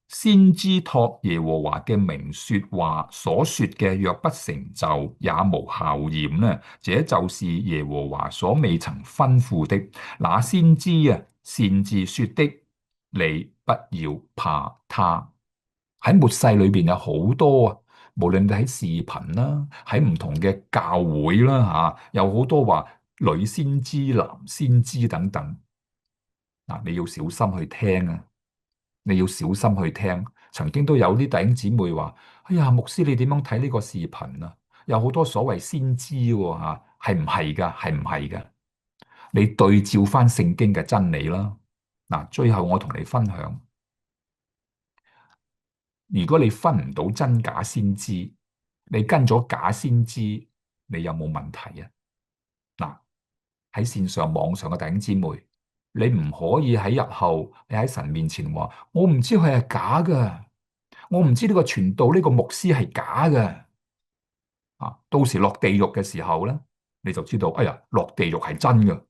先知託耶和華嘅名說話，所說嘅若不成就，也無效驗呢，這就是耶和華所未曾吩咐的。那先知啊，擅自說的，你不要怕他。喺末世裏邊有好多啊，無論你喺視頻啦，喺唔同嘅教會啦吓，有好多話女先知、男先知等等。嗱，你要小心去聽啊！你要小心去聽。曾經都有啲弟兄姊妹話：哎呀，牧師你點樣睇呢個視頻啊？有好多所謂先知喎嚇，係唔係㗎？係唔係㗎？你對照翻聖經嘅真理啦。嗱，最後我同你分享，如果你分唔到真假先知，你跟咗假先知，你有冇問題啊？嗱，喺線上網上嘅弟兄姊妹，你唔可以喺日後你喺神面前話：我唔知佢係假㗎。我唔知呢個傳道呢個牧師係假嘅啊！到時落地獄嘅時候咧，你就知道，哎呀，落地獄係真嘅。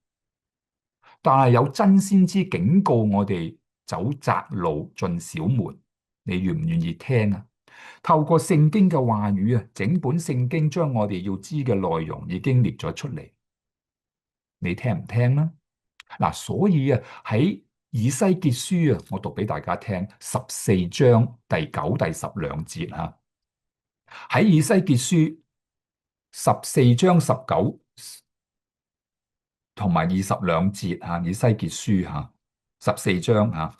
但係有真先知警告我哋走窄路進小門，你願唔願意聽啊？透過聖經嘅話語啊，整本聖經將我哋要知嘅內容已經列咗出嚟，你聽唔聽呢？嗱，所以啊，喺以西結書啊，我讀俾大家聽，14章第九、第十兩節吓。喺以西結書14章19同埋22節吓，以西結書吓14章吓，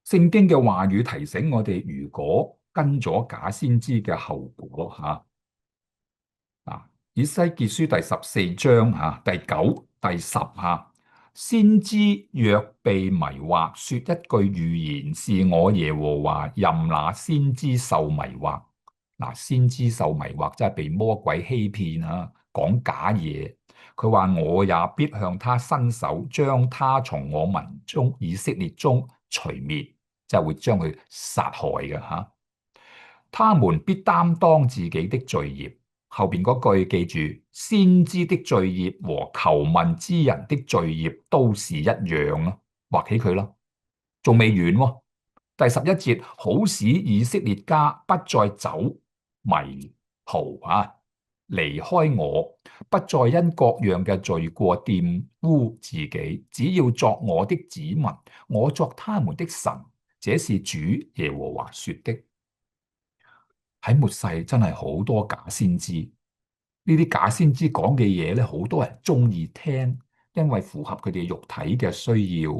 聖經嘅話語提醒我哋，如果跟咗假先知嘅後果吓。啊，以西結書第14章第9、第10先知若被迷惑，說一句預言，是我耶和華任那先知受迷惑。嗱，先知受迷惑，真係被魔鬼欺騙講假嘢。佢話我也必向他伸手，將他從我民中以色列中除滅，即係會將佢殺害嘅吓。他們必擔當自己的罪孽。後邊嗰句記住，先知的罪孽和求問之人的罪孽都是一樣咯，畫起佢咯，仲未完喎。第11節，好使以色列家不再走迷途離開我，不再因各樣嘅罪過玷污自己，只要作我的子民，我作他們的神，這是主耶和華說的。喺末世真係好多假先知，呢啲假先知講嘅嘢咧，好多人中意聽，因為符合佢哋肉體嘅需要。